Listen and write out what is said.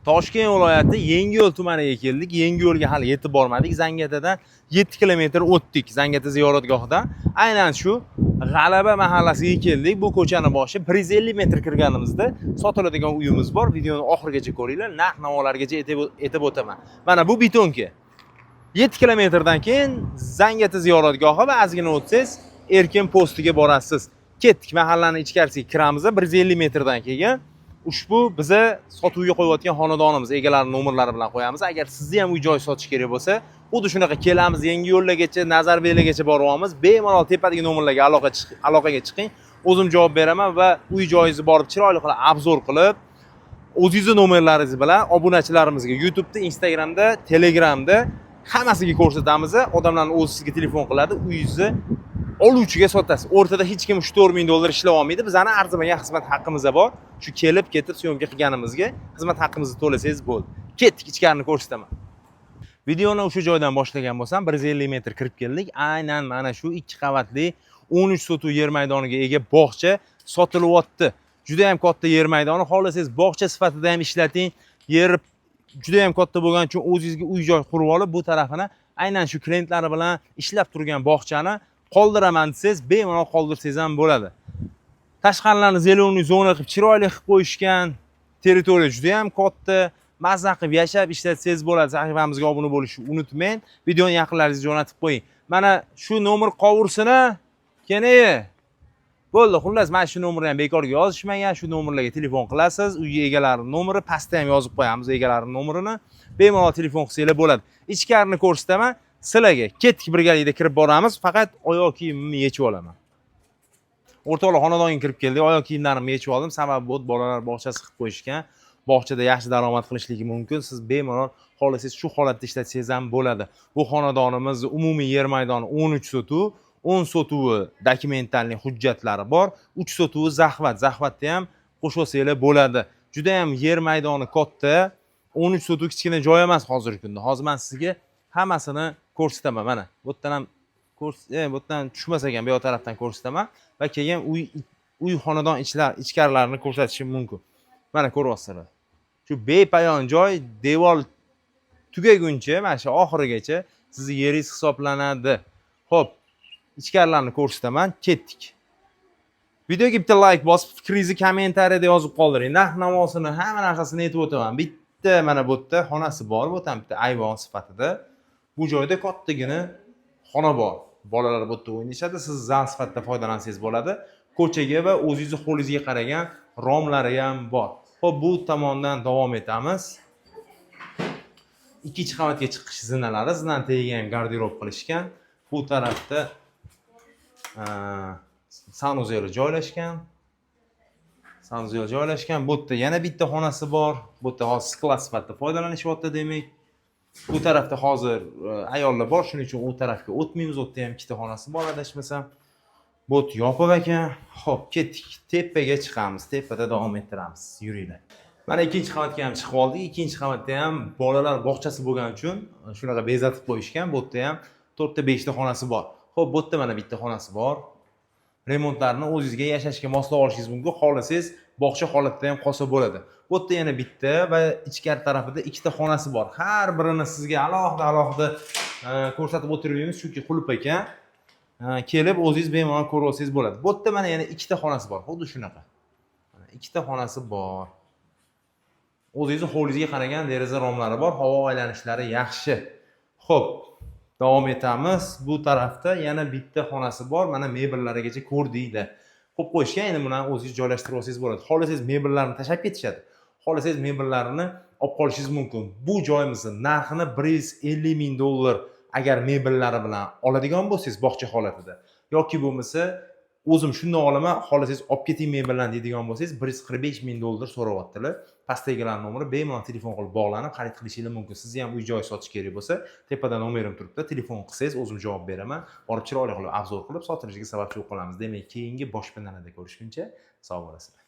Toshkent viloyati Yangiyo'l tumaniga keldik. Yangiyo'lga hali yetib bormadik. Zangatadan 7 kilometr o'tdik. Zangata ziyoratgohidan. Aynan shu G'alaba mahallasiga keldik. Bu ko'chani boshi 150 metr kirganimizda sotiladigan uyimiz bor. Videoni oxirigacha ko'ringlar. Narx-navolargacha aytib o'taman. Mana bu betonka. 7 kilometrdan keyin Zangata ziyoratgohi va ozgina o'tsangiz Erkin postiga borasiz. Ketdik, mahallani ichkarisiga kiramiz. 150 metrdan keyin ushbu biza sotuvga qo'yayotgan xonadonimiz egalari nomerlari bilan qo'yamiz. Agar sizni ham uy joy sotish kerak bo'lsa, xuddi shunaqa kelamiz, Yangiyo'llagacha, Nazarbeklargacha boryapmiz. Bemalol tepadagi nomerlarga aloqaga chiqing. O'zim javob beraman va uy joyingizni borib chiroyli qilib obzor qilib, o'zingizning nomerlaringiz bilan obunachilarimizga YouTube'da, Instagramda, Telegramda hammasiga ko'rsatamiz. Odamlarni o'zi sizga telefon qiladi, uyingizni oluvchiga sotasiz. O'rtada hech kim 3-4 ming dollar ishlab olmaydi. Bizning arzimagan xizmat haqqimiz bor. Shu kelib ketib syomka qilganimizga xizmat haqqimizni to'lasangiz bo'ldi. Ketdik, ichkarini ko'rsataman. Videoni o'sha joydan boshlagan bo'lsam, 150 metr kirib keldik. Aynan mana shu 2 qavatli 13 sotuv yer maydoniga ega bog'cha sotilyapti. Juda ham katta yer maydoni, xohlasangiz bog'cha sifatida ham ishlating. Yer juda ham katta bo'lgani uchun o'zingizga uy joy qurib olib, bu tarafini aynan shu klientlari bilan ishlab turgan bog'chani qoldiraman desangiz, bemalol qoldirsangiz ham bo'ladi. Tashqarilarni zeleniy zona qilib chiroyli qilib qo'yishgan. Territoriya juda ham katta. Mazza qilib yashab ishlatsangiz bo'ladi. Sahifamizga obuna bo'lishni unutmang. Videoni yaqinlaringizga jo'natib qo'ying. Mana shu nomer qovursini kenayi. Bo'ldi, xullas mana shu nomerni ham bekorga yozishmagan. Shu nomerlarga telefon qilasiz. Uy egalarining nomeri pastda ham yozib qo'yamiz egalarining nomerini. Bemalol telefon qilsanglar bo'ladi. Ichkarini ko'rsataman. Sizlarga ketdik, birgalikda kirib boramiz. Faqat oyoq kiyimimni yechib olaman. O'rtoqlar, xonadonga kirib keldik. Oyoq kiyimlarimni yechib oldim. Sababi bu bolalar bog'chasi qilib qo'yishgan. Bog'chada yaxshi daromad qilishligi mumkin. Siz bemalol xohlasangiz shu holatda ishlatsangiz ham bo'ladi. Bu xonadonimizning umumiy yer maydoni 13 sotuv, 10 sotuvi dokumentalniy hujjatlari bor, 3 sotuvi zaxvat. Zaxvatda ham qo'shib olsanglar bo'ladi. Juda ham yer maydoni katta. 13 sotuv kichkina joy emas hozirgi kunda. Hozir men sizga hammasini ko'rsataman. Mana bu yerdan ham bu yerdan tushmas ekan, bu tarafdan ko'rsataman va keyin uy xonadon ichkarilarini ko'rsatishim mumkin. Mana ko'ryapsizlar. Shu bepayon joy, devor tugaguncha, mana shu oxirigacha sizning yeringiz hisoblanadi. Xo'p, ichkarilarni ko'rsataman, ketdik. Videoga bitta like bosib, fikringizni kommentariyada yozib qoldiring. Narx-navosini, hamma narsasini aytib o'taman. Bitta mana bu yerda xonasi bor, bu ham bitta ayvon sifatida. Bu joyda kattagina xona bor. Bolalar bu yerda o'ynashadi, siz zal sifatida foydalansangiz bo'ladi. Ko'chaga va o'zingizning qo'lingizga qaragan romlari ham bor. Xo'p, bu tomondan davom etamiz. Ikkinchi qavatga chiqish zinalari, zinan tagiga ham garderob qilishgan. Bu tarafda sanuzel joylashgan. Bu yerda yana bitta xonasi bor. Bu yerda hozir sklad sifatida foydalanishyapti demak. Bu tarafda hozir ayollar bor, shuning uchun u tarafga o'tmaymiz. U yerda ham ikkita xonasi bor, adashmasam. Bu yopiq ekan. Xo'p, ketdik. Tepaga chiqamiz. Tepada davom ettiramiz. Yuringlar. Mana ikkinchi qavatga ham chiqib oldik. Ikkinchi qavatda ham bolalar bog'chasi bo'lgani uchun shunaqa bezatib qo'yishgan. Bu yerda ham 4 ta 5 ta xonasi bor. Xo'p, bu yerda mana bitta xonasi bor. Remontlarni o'zingizga yashashga moslab olishingiz mumkin. Xohlasangiz bog'cha holatida ham qolsa bo'ladi. Bu yerda yana bitta va ichkari tarafida ikkita xonasi bor. Har birini sizga alohida ko'rsatib o'tirmaymiz, chunki qulf ekan. Kelib o'zingiz bemalol ko'rib olsangiz bo'ladi. Bu yerda mana yana ikkita xonasi bor. Xuddi shunaqa. Mana ikkita xonasi bor. O'zingizning hovlingizga qaragan deraza romlari bor, havo aylanishlari yaxshi. Xo'p, davom etamiz. Bu tarafda yana bitta xonasi bor. Mana mebellarigacha ko'rdinglar. Qo'yib qo'yishgan, endi buni o'zingiz joylashtirib olsangiz bo'ladi. Xohlasangiz mebellarni tashlab ketishadi. Xohlasangiz mebellarini olib qolishingiz mumkin. Bu joyimizning narxini 150 ming dollar agar mebellari bilan oladigan bo'lsangiz bog'cha holatida yoki bo'lmasa o'zim shundan olaman, xohlasangiz olib keting mebellarni deydigan bo'lsangiz 145 ming dollar so'rayaptilar. Pastdagilar nomeri bemalol telefon qilib bog'lanib xarid qilishingiz mumkin. Sizni ham uy joy sotish kerak bo'lsa, tepada nomerim turibdi. Telefon qilsangiz o'zim javob beraman. Borib chiroyli qilib obzor qilib sotilishiga sababchi bo'lib qolamiz. Demak, keyingi boshpanalada ko'rishguncha sog' bo'lasizlar.